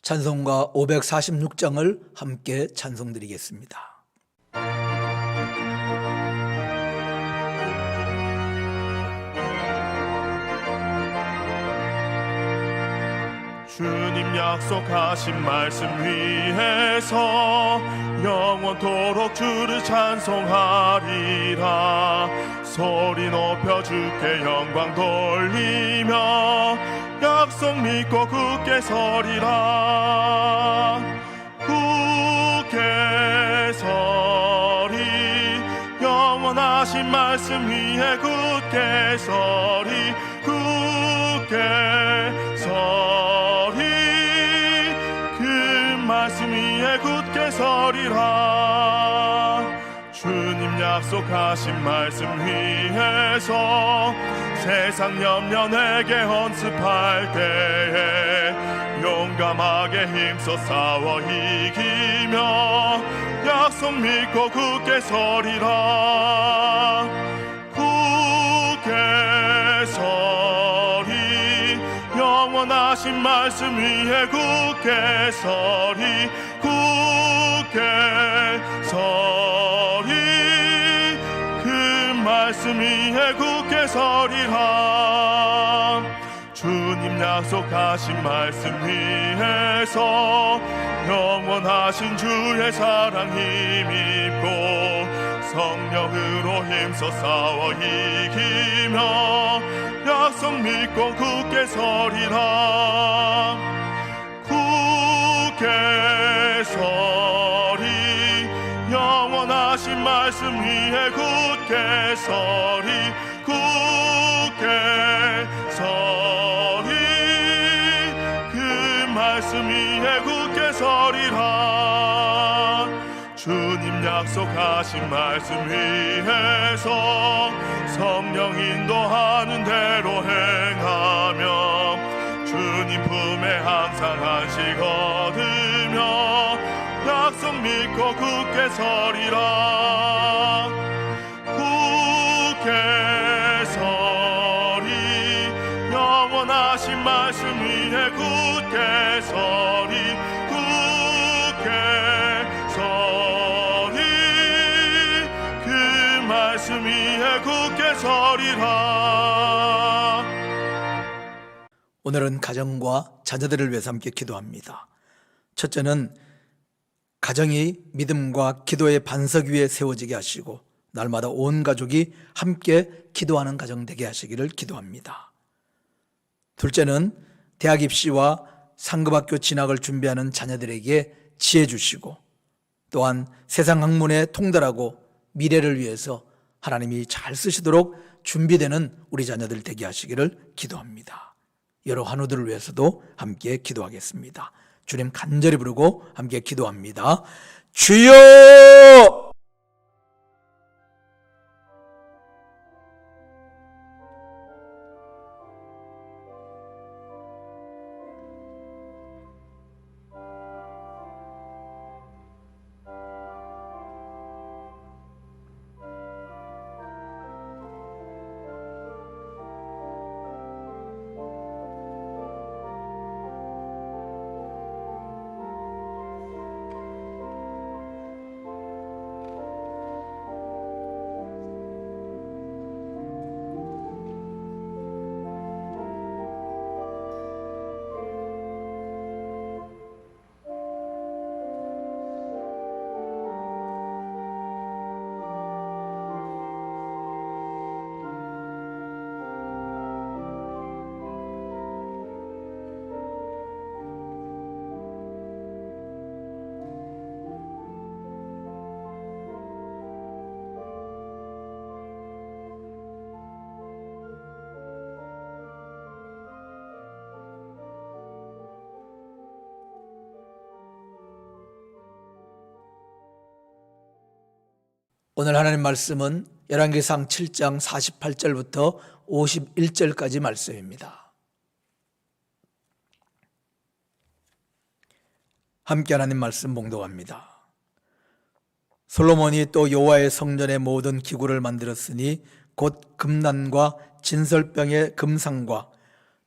찬송가 546장을 함께 찬송드리겠습니다. 주님 약속하신 말씀 위에서 영원토록 주를 찬송하리라. 소리 높여 주께 영광 돌리며 약속 믿고 굳게 서리라. 굳게 서리, 영원하신 말씀 위에 굳게 서리. 굳게 서리, 그 말씀 위에 굳게 서리라. 주님 약속하신 말씀 위에서 세상 염려 내게 헌습할 때에 용감하게 힘써 싸워 이기며 약속 믿고 굳게 서리라. 굳게 서리, 영원하신 말씀 위에 굳게 서리. 굳게 서리, 그 말씀 위에 굳게 서리라. 주님 약속하신 말씀 위에서 영원하신 주의 사랑 힘입고 성령으로 힘써 싸워 이기며 약속 믿고 굳게 서리라. 굳게 서리, 영원하신 말씀 위에 굳게 서리. 굳게 서리, 그 말씀 위에 굳게 서리라. 주님 약속하신 말씀 위에서 성령 인도하는 대로 행하며 주님 품에 항상 안식 얻으며 약속 믿고 굳게 서리라. 굳게 서리, 영원하신 말씀 위에 굳게 서리. 굳게 서리, 그 말씀 위에 굳게 서리라. 오늘은 가정과 자녀들을 위해서 함께 기도합니다. 첫째는 가정이 믿음과 기도의 반석 위에 세워지게 하시고 날마다 온 가족이 함께 기도하는 가정 되게 하시기를 기도합니다. 둘째는 대학 입시와 상급학교 진학을 준비하는 자녀들에게 지혜 주시고 또한 세상 학문에 통달하고 미래를 위해서 하나님이 잘 쓰시도록 준비되는 우리 자녀들 되게 하시기를 기도합니다. 여러 환우들을 위해서도 함께 기도하겠습니다. 주님 간절히 부르고 함께 기도합니다. 주여! 오늘 하나님 말씀은 열왕기상 7장 48절부터 51절까지 말씀입니다. 함께 하나님 말씀 봉독합니다. 솔로몬이 또 여호와의 성전의 모든 기구를 만들었으니 곧 금난과 진설병의 금상과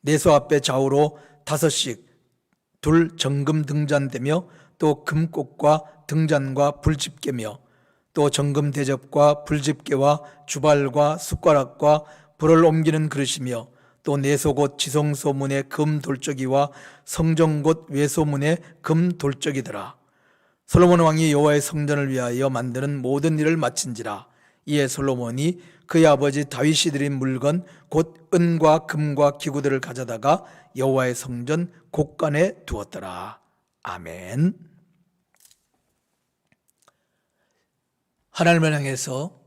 내소 앞에 좌우로 5씩 둘 정금 등잔대며 또 금꽃과 등잔과 불집게며 또 정금 대접과 불집게와 주발과 숟가락과 불을 옮기는 그릇이며 또 내소곳 지성소문의 금 돌적이와 성정곳 외소문의 금 돌적이더라. 솔로몬 왕이 여호와의 성전을 위하여 만드는 모든 일을 마친지라. 이에 솔로몬이 그의 아버지 다윗이 드린 물건 곧 은과 금과 기구들을 가져다가 여호와의 성전 곳간에 두었더라. 아멘. 하나님을 향해서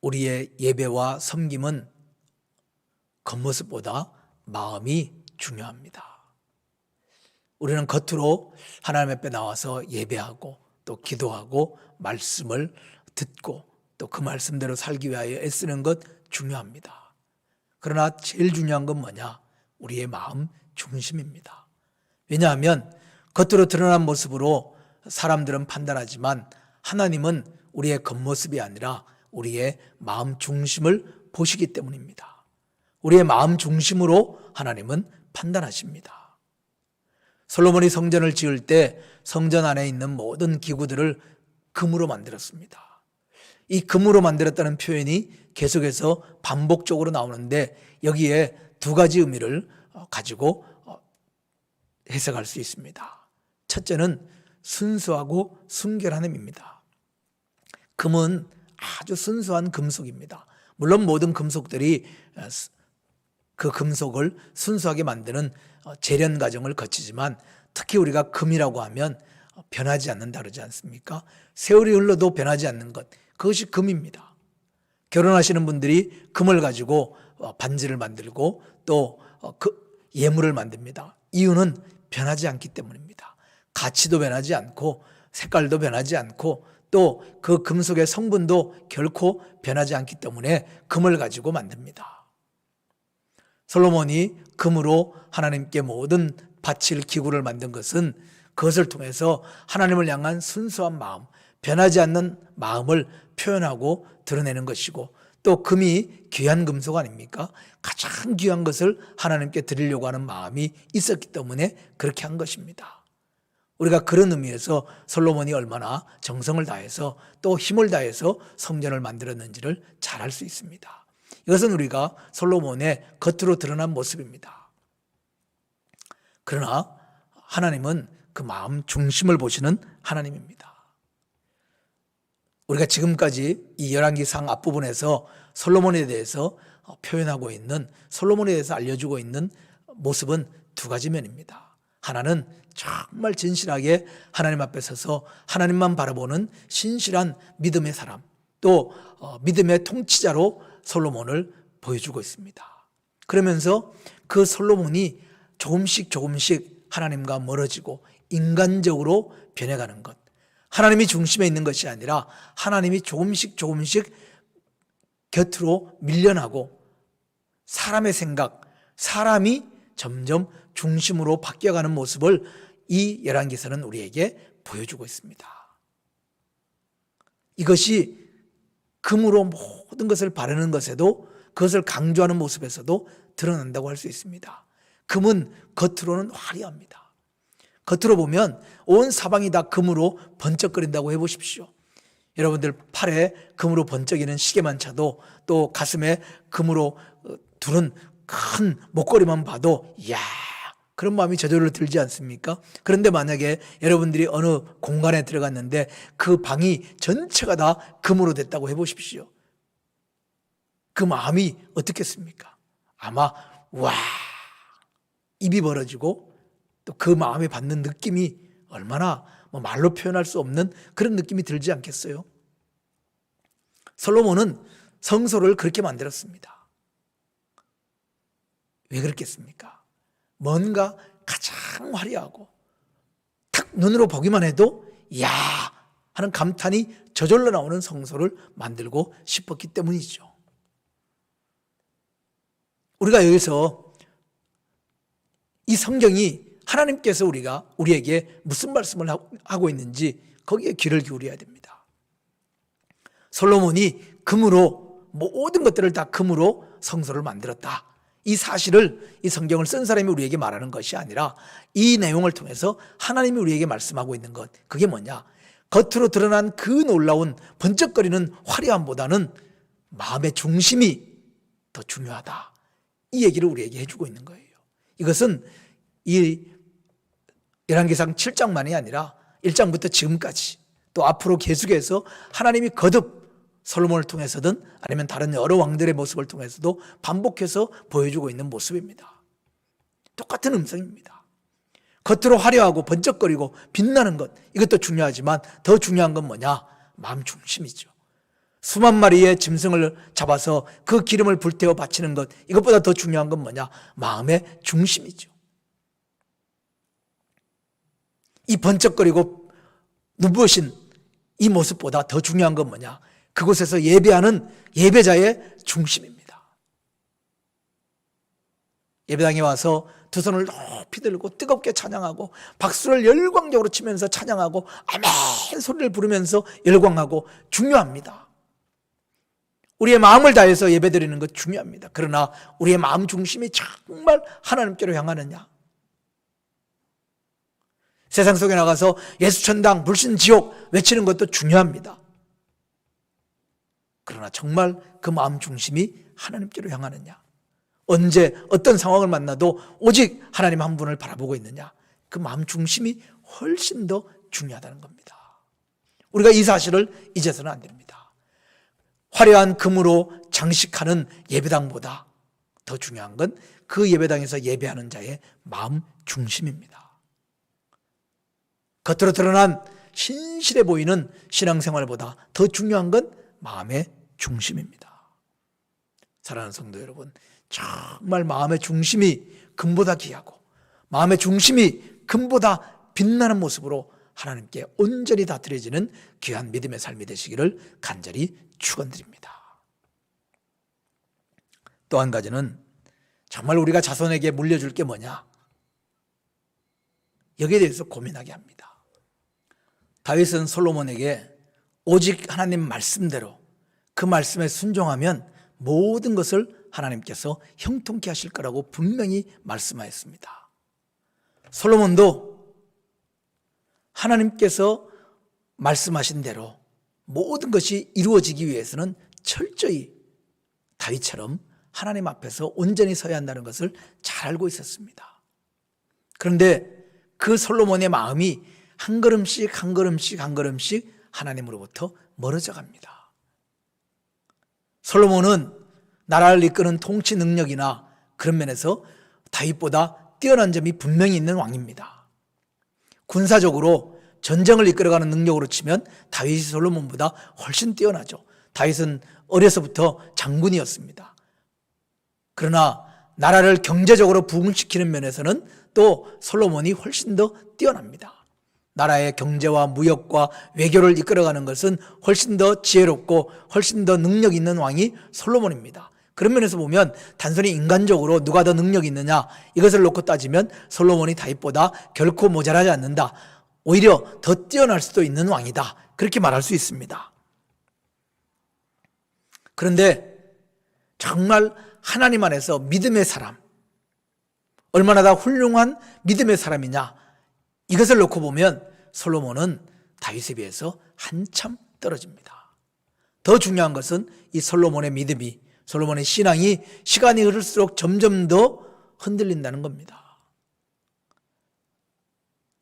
우리의 예배와 섬김은 겉모습보다 마음이 중요합니다. 우리는 겉으로 하나님 앞에 나와서 예배하고 또 기도하고 말씀을 듣고 또 그 말씀대로 살기 위하여 애쓰는 것 중요합니다. 그러나 제일 중요한 건 뭐냐? 우리의 마음 중심입니다. 왜냐하면 겉으로 드러난 모습으로 사람들은 판단하지만 하나님은 우리의 겉모습이 아니라 우리의 마음 중심을 보시기 때문입니다. 우리의 마음 중심으로 하나님은 판단하십니다. 솔로몬이 성전을 지을 때 성전 안에 있는 모든 기구들을 금으로 만들었습니다. 이 금으로 만들었다는 표현이 계속해서 반복적으로 나오는데 여기에 두 가지 의미를 가지고 해석할 수 있습니다. 첫째는 순수하고 순결한 의미입니다. 금은 아주 순수한 금속입니다. 물론 모든 금속들이 그 금속을 순수하게 만드는 재련 과정을 거치지만 특히 우리가 금이라고 하면 변하지 않는다 그러지 않습니까? 세월이 흘러도 변하지 않는 것, 그것이 금입니다. 결혼하시는 분들이 금을 가지고 반지를 만들고 또 예물을 만듭니다. 이유는 변하지 않기 때문입니다. 가치도 변하지 않고 색깔도 변하지 않고 또 그 금속의 성분도 결코 변하지 않기 때문에 금을 가지고 만듭니다. 솔로몬이 금으로 하나님께 모든 바칠 기구를 만든 것은 그것을 통해서 하나님을 향한 순수한 마음, 변하지 않는 마음을 표현하고 드러내는 것이고 또 금이 귀한 금속 아닙니까? 가장 귀한 것을 하나님께 드리려고 하는 마음이 있었기 때문에 그렇게 한 것입니다. 우리가 그런 의미에서 솔로몬이 얼마나 정성을 다해서 또 힘을 다해서 성전을 만들었는지를 잘 알 수 있습니다. 이것은 우리가 솔로몬의 겉으로 드러난 모습입니다. 그러나 하나님은 그 마음 중심을 보시는 하나님입니다. 우리가 지금까지 이 열왕기상 앞부분에서 솔로몬에 대해서 표현하고 있는, 솔로몬에 대해서 알려주고 있는 모습은 두 가지 면입니다. 하나는 정말 진실하게 하나님 앞에 서서 하나님만 바라보는 신실한 믿음의 사람, 또 믿음의 통치자로 솔로몬을 보여주고 있습니다. 그러면서 그 솔로몬이 조금씩 하나님과 멀어지고 인간적으로 변해가는 것, 하나님이 중심에 있는 것이 아니라 하나님이 조금씩 곁으로 밀려나고 사람의 생각, 사람이 점점 중심으로 바뀌어가는 모습을 이 열왕기서는 우리에게 보여주고 있습니다. 이것이 금으로 모든 것을 바르는 것에도, 그것을 강조하는 모습에서도 드러난다고 할 수 있습니다. 금은 겉으로는 화려합니다. 겉으로 보면 온 사방이 다 금으로 번쩍거린다고 해보십시오. 여러분들 팔에 금으로 번쩍이는 시계만 차도, 또 가슴에 금으로 두른 큰 목걸이만 봐도 이야, 그런 마음이 저절로 들지 않습니까? 그런데 만약에 여러분들이 어느 공간에 들어갔는데 그 방이 전체가 다 금으로 됐다고 해보십시오. 그 마음이 어떻겠습니까? 아마 와, 입이 벌어지고 또 그 마음에 받는 느낌이 얼마나 말로 표현할 수 없는 그런 느낌이 들지 않겠어요? 솔로몬은 성소를 그렇게 만들었습니다. 왜 그렇겠습니까? 뭔가 가장 화려하고 탁 눈으로 보기만 해도 이야 하는 감탄이 저절로 나오는 성소를 만들고 싶었기 때문이죠. 우리가 여기서 이 성경이 하나님께서 우리에게 무슨 말씀을 하고 있는지 거기에 귀를 기울여야 됩니다. 솔로몬이 금으로 모든 것들을 다 금으로 성소를 만들었다. 이 사실을 이 성경을 쓴 사람이 우리에게 말하는 것이 아니라 이 내용을 통해서 하나님이 우리에게 말씀하고 있는 것, 그게 뭐냐? 겉으로 드러난 그 놀라운 번쩍거리는 화려함보다는 마음의 중심이 더 중요하다, 이 얘기를 우리에게 해주고 있는 거예요. 이것은 이 열왕기상 7장만이 아니라 1장부터 지금까지 또 앞으로 계속해서 하나님이 거듭 솔로몬을 통해서든 아니면 다른 여러 왕들의 모습을 통해서도 반복해서 보여주고 있는 모습입니다. 똑같은 음성입니다. 겉으로 화려하고 번쩍거리고 빛나는 것, 이것도 중요하지만 더 중요한 건 뭐냐? 마음 중심이죠. 수만 마리의 짐승을 잡아서 그 기름을 불태워 바치는 것, 이것보다 더 중요한 건 뭐냐? 마음의 중심이죠. 이 번쩍거리고 눈부신 이 모습보다 더 중요한 건 뭐냐? 그곳에서 예배하는 예배자의 중심입니다. 예배당에 와서 두 손을 높이 들고 뜨겁게 찬양하고 박수를 열광적으로 치면서 찬양하고 아멘 소리를 부르면서 열광하고 중요합니다. 우리의 마음을 다해서 예배드리는 것 중요합니다. 그러나 우리의 마음 중심이 정말 하나님께로 향하느냐? 세상 속에 나가서 예수천당 불신지옥 외치는 것도 중요합니다. 그러나 정말 그 마음 중심이 하나님께로 향하느냐? 언제 어떤 상황을 만나도 오직 하나님 한 분을 바라보고 있느냐? 그 마음 중심이 훨씬 더 중요하다는 겁니다. 우리가 이 사실을 잊어서는 안 됩니다. 화려한 금으로 장식하는 예배당보다 더 중요한 건 그 예배당에서 예배하는 자의 마음 중심입니다. 겉으로 드러난 신실해 보이는 신앙생활보다 더 중요한 건 마음의 중심입니다. 사랑하는 성도 여러분, 정말 마음의 중심이 금보다 귀하고 마음의 중심이 금보다 빛나는 모습으로 하나님께 온전히 다 드려지는 귀한 믿음의 삶이 되시기를 간절히 축원드립니다. 또 한 가지는 정말 우리가 자손에게 물려줄 게 뭐냐? 여기에 대해서 고민하게 합니다. 다윗은 솔로몬에게 오직 하나님 말씀대로 그 말씀에 순종하면 모든 것을 하나님께서 형통케 하실 거라고 분명히 말씀하였습니다. 솔로몬도 하나님께서 말씀하신 대로 모든 것이 이루어지기 위해서는 철저히 다윗처럼 하나님 앞에서 온전히 서야 한다는 것을 잘 알고 있었습니다. 그런데 그 솔로몬의 마음이 한 걸음씩 한 걸음씩 한 걸음씩 하나님으로부터 멀어져 갑니다. 솔로몬은 나라를 이끄는 통치 능력이나 그런 면에서 다윗보다 뛰어난 점이 분명히 있는 왕입니다. 군사적으로 전쟁을 이끌어가는 능력으로 치면 다윗이 솔로몬보다 훨씬 뛰어나죠. 다윗은 어려서부터 장군이었습니다. 그러나 나라를 경제적으로 부흥시키는 면에서는 또 솔로몬이 훨씬 더 뛰어납니다. 나라의 경제와 무역과 외교를 이끌어가는 것은 훨씬 더 지혜롭고 훨씬 더 능력 있는 왕이 솔로몬입니다. 그런 면에서 보면 단순히 인간적으로 누가 더 능력이 있느냐 이것을 놓고 따지면 솔로몬이 다윗보다 결코 모자라지 않는다. 오히려 더 뛰어날 수도 있는 왕이다. 그렇게 말할 수 있습니다. 그런데 정말 하나님 안에서 믿음의 사람, 얼마나 다 훌륭한 믿음의 사람이냐, 이것을 놓고 보면 솔로몬은 다윗에 비해서 한참 떨어집니다. 더 중요한 것은 이 솔로몬의 믿음이, 솔로몬의 신앙이 시간이 흐를수록 점점 더 흔들린다는 겁니다.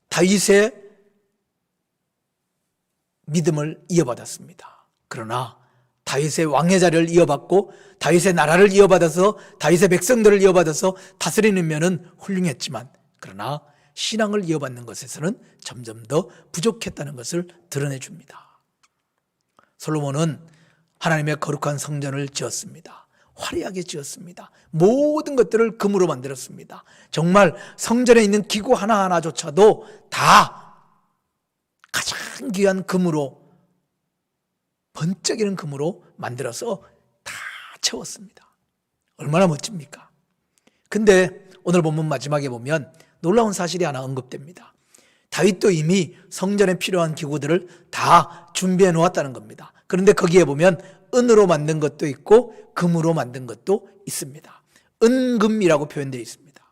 다윗의 믿음을 이어받았습니다. 그러나 다윗의 왕의 자리를 이어받고 다윗의 나라를 이어받아서 다윗의 백성들을 이어받아서 다스리는 면은 훌륭했지만 그러나 신앙을 이어받는 것에서는 점점 더 부족했다는 것을 드러내줍니다. 솔로몬은 하나님의 거룩한 성전을 지었습니다. 화려하게 지었습니다. 모든 것들을 금으로 만들었습니다. 정말 성전에 있는 기구 하나하나조차도 다 가장 귀한 금으로, 번쩍이는 금으로 만들어서 다 채웠습니다. 얼마나 멋집니까? 근데 오늘 본문 마지막에 보면 놀라운 사실이 하나 언급됩니다. 다윗도 이미 성전에 필요한 기구들을 다 준비해 놓았다는 겁니다. 그런데 거기에 보면 은으로 만든 것도 있고 금으로 만든 것도 있습니다. 은금이라고 표현되어 있습니다.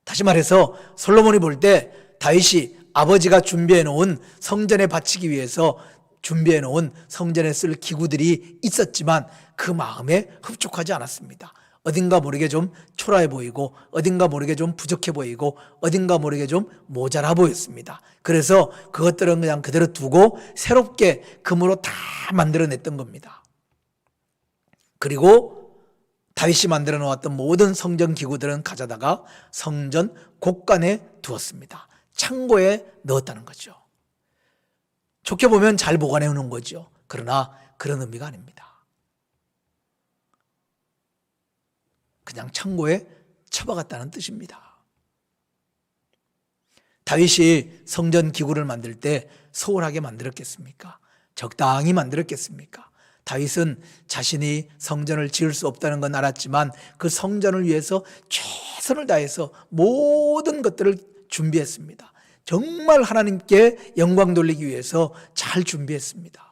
다시 말해서 솔로몬이 볼 때 다윗이 아버지가 준비해 놓은 성전에 바치기 위해서 준비해 놓은 성전에 쓸 기구들이 있었지만 그 마음에 흡족하지 않았습니다. 어딘가 모르게 좀 초라해 보이고 어딘가 모르게 좀 부족해 보이고 어딘가 모르게 좀 모자라 보였습니다. 그래서 그것들은 그냥 그대로 두고 새롭게 금으로 다 만들어냈던 겁니다. 그리고 다윗이 만들어 놓았던 모든 성전 기구들은 가져다가 성전 곳간에 두었습니다. 창고에 넣었다는 거죠. 좋게 보면 잘 보관해 놓은 거죠. 그러나 그런 의미가 아닙니다. 그냥 창고에 처박았다는 뜻입니다. 다윗이 성전 기구를 만들 때 소홀하게 만들었겠습니까? 적당히 만들었겠습니까? 다윗은 자신이 성전을 지을 수 없다는 건 알았지만 그 성전을 위해서 최선을 다해서 모든 것들을 준비했습니다. 정말 하나님께 영광 돌리기 위해서 잘 준비했습니다.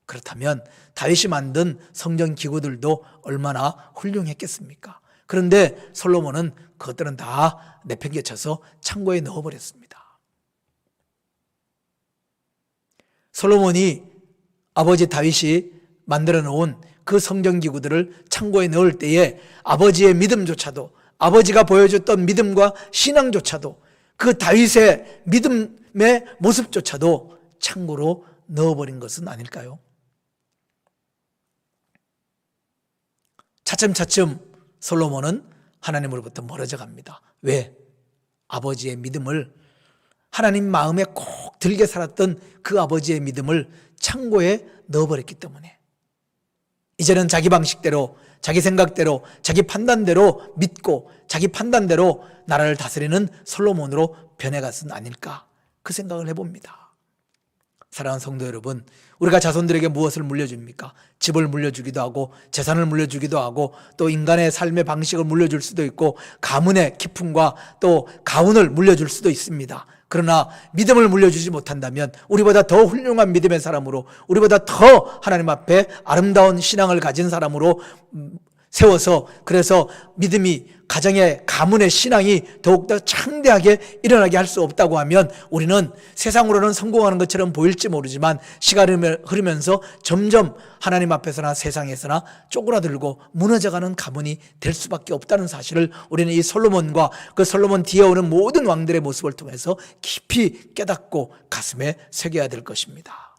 그렇다면 다윗이 만든 성전 기구들도 얼마나 훌륭했겠습니까? 그런데 솔로몬은 그것들은 다 내팽개쳐서 창고에 넣어버렸습니다. 솔로몬이 아버지 다윗이 만들어 놓은 그 성전 기구들을 창고에 넣을 때에 아버지의 믿음조차도, 아버지가 보여줬던 믿음과 신앙조차도, 그 다윗의 믿음의 모습조차도 창고로 넣어버린 것은 아닐까요? 차츰차츰 솔로몬은 하나님으로부터 멀어져 갑니다. 왜? 아버지의 믿음을, 하나님 마음에 꼭 들게 살았던 그 아버지의 믿음을 창고에 넣어버렸기 때문에 이제는 자기 방식대로, 자기 생각대로, 자기 판단대로 믿고 자기 판단대로 나라를 다스리는 솔로몬으로 변해갔은 아닐까, 그 생각을 해봅니다. 사랑하는 성도 여러분, 우리가 자손들에게 무엇을 물려줍니까? 집을 물려주기도 하고 재산을 물려주기도 하고 또 인간의 삶의 방식을 물려줄 수도 있고 가문의 기품과 또 가훈을 물려줄 수도 있습니다. 그러나 믿음을 물려주지 못한다면 우리보다 더 훌륭한 믿음의 사람으로, 우리보다 더 하나님 앞에 아름다운 신앙을 가진 사람으로 세워서, 그래서 믿음이, 가정의 가문의 신앙이 더욱더 창대하게 일어나게 할 수 없다고 하면 우리는 세상으로는 성공하는 것처럼 보일지 모르지만 시간이 흐르면서 점점 하나님 앞에서나 세상에서나 쪼그라들고 무너져가는 가문이 될 수밖에 없다는 사실을 우리는 이 솔로몬과 그 솔로몬 뒤에 오는 모든 왕들의 모습을 통해서 깊이 깨닫고 가슴에 새겨야 될 것입니다.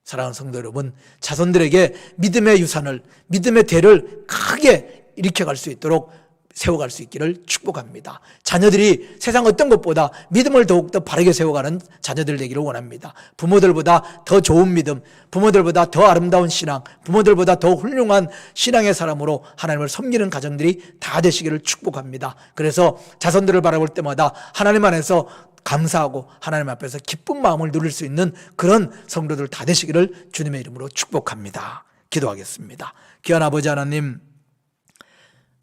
사랑하는 성도 여러분, 자손들에게 믿음의 유산을, 믿음의 대를 크게 일으켜갈 수 있도록 세워갈 수 있기를 축복합니다. 자녀들이 세상 어떤 것보다 믿음을 더욱더 바르게 세워가는 자녀들 되기를 원합니다. 부모들보다 더 좋은 믿음, 부모들보다 더 아름다운 신앙, 부모들보다 더 훌륭한 신앙의 사람으로 하나님을 섬기는 가정들이 다 되시기를 축복합니다. 그래서 자손들을 바라볼 때마다 하나님 안에서 감사하고 하나님 앞에서 기쁜 마음을 누릴 수 있는 그런 성도들 다 되시기를 주님의 이름으로 축복합니다. 기도하겠습니다. 귀한 아버지 하나님,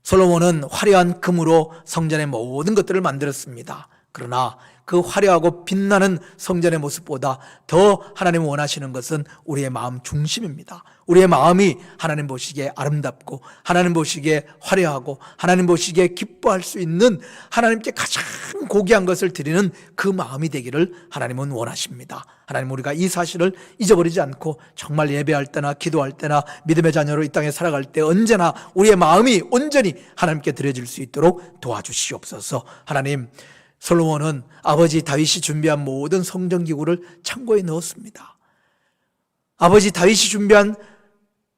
솔로몬은 화려한 금으로 성전의 모든 것들을 만들었습니다. 그러나 그 화려하고 빛나는 성전의 모습보다 더 하나님 원하시는 것은 우리의 마음 중심입니다. 우리의 마음이 하나님 보시기에 아름답고 하나님 보시기에 화려하고 하나님 보시기에 기뻐할 수 있는, 하나님께 가장 고귀한 것을 드리는 그 마음이 되기를 하나님은 원하십니다. 하나님, 우리가 이 사실을 잊어버리지 않고 정말 예배할 때나 기도할 때나 믿음의 자녀로 이 땅에 살아갈 때 언제나 우리의 마음이 온전히 하나님께 드려질 수 있도록 도와주시옵소서. 하나님, 솔로몬은 아버지 다윗이 준비한 모든 성전기구를 창고에 넣었습니다. 아버지 다윗이 준비한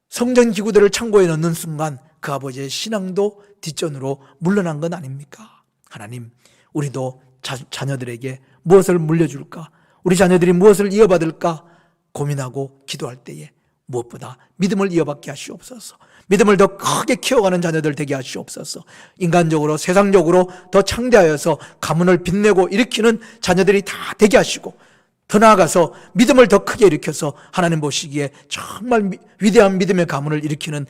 성전기구들을 창고에 넣는 순간 그 아버지의 신앙도 뒷전으로 물러난 건 아닙니까? 하나님, 우리도 자녀들에게 무엇을 물려줄까? 우리 자녀들이 무엇을 이어받을까? 고민하고 기도할 때에 무엇보다 믿음을 이어받게 하시옵소서. 믿음을 더 크게 키워가는 자녀들 되게 하시옵소서. 인간적으로, 세상적으로 더 창대하여서 가문을 빛내고 일으키는 자녀들이 다 되게 하시고, 더 나아가서 믿음을 더 크게 일으켜서 하나님 보시기에 정말 위대한 믿음의 가문을 일으키는,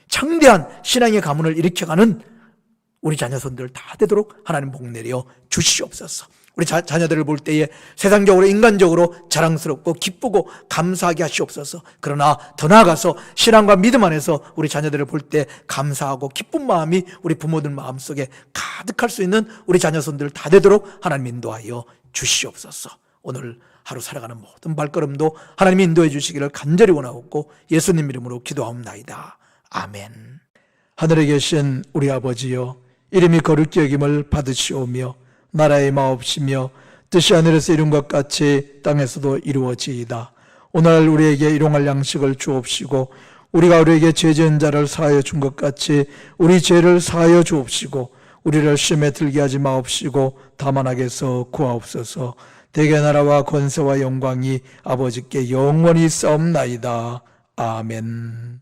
창대한 신앙의 가문을 일으켜가는 우리 자녀손들 다 되도록 하나님 복 내려 주시옵소서. 우리 자녀들을 볼 때에 세상적으로 인간적으로 자랑스럽고 기쁘고 감사하게 하시옵소서. 그러나 더 나아가서 신앙과 믿음 안에서 우리 자녀들을 볼 때 감사하고 기쁜 마음이 우리 부모들 마음속에 가득할 수 있는 우리 자녀손들 다 되도록 하나님 인도하여 주시옵소서. 오늘 하루 살아가는 모든 발걸음도 하나님이 인도해 주시기를 간절히 원하옵고 예수님 이름으로 기도하옵나이다. 아멘. 하늘에 계신 우리 아버지여, 이름이 거룩히 여김을 받으시오며 나라의 마옵시며 뜻이 하늘에서 이룬 것 같이 땅에서도 이루어지이다. 오늘 우리에게 일용할 양식을 주옵시고 우리가 우리에게 죄 지은 자를 사하여 준 것 같이 우리 죄를 사하여 주옵시고 우리를 시험에 들게 하지 마옵시고 다만 악에서 구하옵소서. 대개 나라와 권세와 영광이 아버지께 영원히 싸움나이다. 아멘.